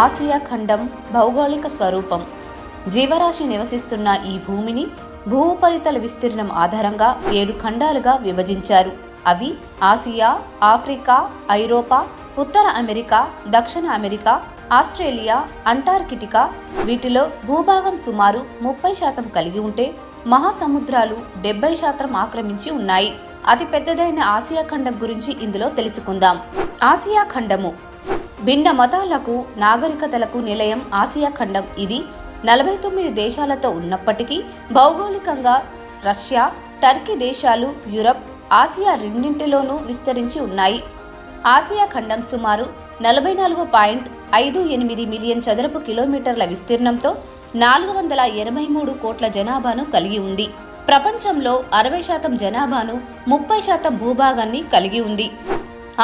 Asia ఖండం భౌగోళిక స్వరూపం. జీవరాశి నివసిస్తున్న ఈ భూమిని భూ ఉపరితల విస్తీర్ణం ఆధారంగా 7 ఖండాలుగా విభజించారు. అవి ఆసియా, ఆఫ్రికా, ఐరోపా, ఉత్తర అమెరికా, దక్షిణ అమెరికా, ఆస్ట్రేలియా, అంటార్కిటికా. వీటిలో భూభాగం సుమారు 30% కలిగి ఉంటే మహాసముద్రాలు 70% ఆక్రమించి ఉన్నాయి. అతి పెద్దదైన ఆసియా ఖండం గురించి ఇందులో తెలుసుకుందాం. ఆసియా ఖండము భిన్న మతాలకు, నాగరికతలకు నిలయం. ఆసియా ఖండం ఇది 49 దేశాలతో ఉన్నప్పటికీ భౌగోళికంగా రష్యా, టర్కీ దేశాలు, యూరప్, ఆసియా రెండింటిలోనూ విస్తరించి ఉన్నాయి. ఆసియా ఖండం సుమారు 44.58 మిలియన్ చదరపు కిలోమీటర్ల విస్తీర్ణంతో 483 కోట్ల జనాభాను కలిగి ఉంది. ప్రపంచంలో 60% జనాభాను, 30% భూభాగాన్ని కలిగి ఉంది.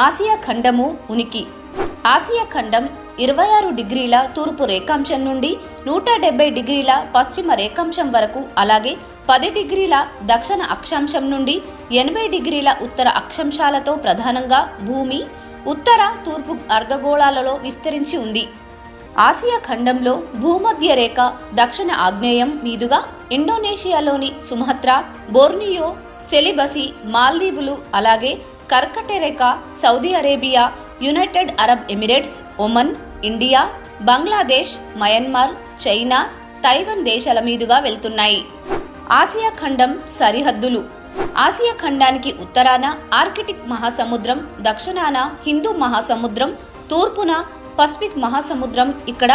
ఆసియా ఖండము ఉనికి. ఆసియా ఖండం 26 డిగ్రీల తూర్పు రేఖాంశం నుండి 170 డిగ్రీల పశ్చిమ రేఖాంశం వరకు, అలాగే 10 డిగ్రీల దక్షిణ అక్షాంశం నుండి 80 డిగ్రీల ఉత్తర అక్షాంశాలతో ప్రధానంగా భూమి, ఉత్తర, తూర్పు అర్ధగోళాలలో విస్తరించి ఉంది. ఆసియా ఖండంలో భూమధ్య రేఖ దక్షిణ ఆగ్నేయం మీదుగా ఇండోనేషియాలోని సుమత్రా, బోర్నియో, సెలిబసి, మాల్దీవులు, అలాగే కర్కట రేఖ Saudi Arabia, United Arab Emirates, Oman, India, Bangladesh, Myanmar, China, Taiwan దేశాల మీదుగా వెళ్తున్నాయి. ఆసియా ఖండం సరిహద్దులు. ఆసియా ఖండానికి ఉత్తరాన ఆర్కిటిక్ మహాసముద్రం, దక్షిణాన హిందూ మహాసముద్రం, తూర్పున పసిఫిక్ మహాసముద్రం, ఇక్కడ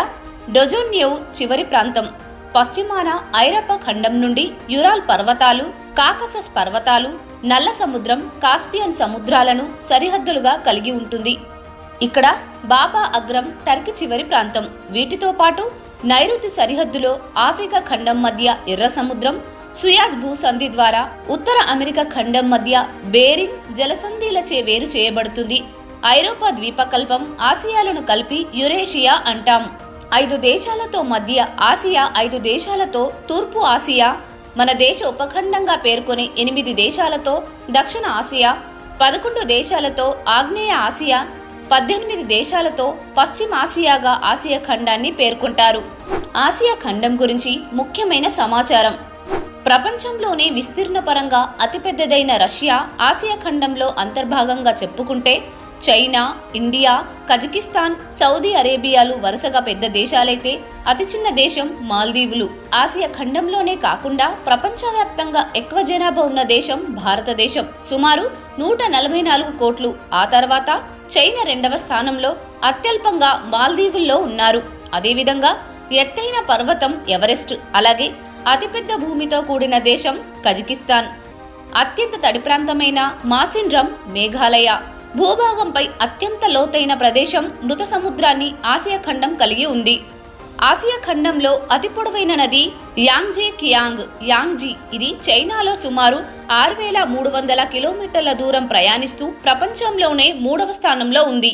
డొజోన్యేవ్ చివరి ప్రాంతం. పశ్చిమాన ఐరోపా ఖండం నుండి యురాల్ పర్వతాలు, కాకసస్ పర్వతాలు, నల్ల సముద్రం, కాస్పియన్ సముద్రాలను సరిహద్దులుగా కలిగి ఉంటుంది. ఇక్కడ బాబా అగ్రం టర్కీ చివరి ప్రాంతం. వీటితో పాటు నైరుతి సరిహద్దులో ఆఫ్రికా ఖండం మధ్య ఎర్ర సముద్రం, సుయాజ్ భూసంధి ద్వారా ఉత్తర అమెరికా ఖండం మధ్య బేరింగ్ జలసంధిలచే వేరు చేయబడుతుంది. ఐరోపా ద్వీపకల్పం, ఆసియాలను కలిపి యురేషియా అంటాం. 5 దేశాలతో మధ్య ఆసియా, 5 దేశాలతో తూర్పు ఆసియా, మన దేశ ఉపఖండంగా పేర్కొనే 8 దేశాలతో దక్షిణ ఆసియా, 11 దేశాలతో ఆగ్నేయ ఆసియా, 18 దేశాలతో పశ్చిమ ఆసియాగా ఆసియా ఖండాన్ని పేర్కొంటారు. ఆసియా ఖండం గురించి ముఖ్యమైన సమాచారం. ప్రపంచంలోనే విస్తీర్ణపరంగా అతిపెద్దదైన రష్యా ఆసియా ఖండంలో అంతర్భాగంగా చెప్పుకుంటే చైనా, ఇండియా, కజకిస్తాన్, సౌదీ అరేబియాలు వరుసగా పెద్ద దేశాలైతే అతి చిన్న దేశం మాల్దీవులు. ఆసియా ఖండంలోనే కాకుండా ప్రపంచవ్యాప్తంగా ఎక్కువ జనాభా ఉన్న దేశం భారతదేశం, సుమారు 144 కోట్లు. ఆ తర్వాత చైనా 2వ స్థానంలో, అత్యల్పంగా మాల్దీవుల్లో ఉన్నారు. అదేవిధంగా ఎత్తైన పర్వతం ఎవరెస్ట్, అలాగే అతిపెద్ద భూమితో కూడిన దేశం కజకిస్తాన్. అత్యంత తడి ప్రాంతమైన మాసిన్డ్రం మేఘాలయ. భూభాగంపై అత్యంత లోతైన ప్రదేశం మృత సముద్రాన్ని ఆసియా ఖండం కలిగి ఉంది. ఆసియా ఖండంలో అతి పొడవైన నది యాంగ్జే కియాంగ్ యాంగ్జీ. ఇది చైనాలో సుమారు 6300 కిలోమీటర్ల దూరం ప్రయాణిస్తూ ప్రపంచంలోనే 3వ స్థానంలో ఉంది.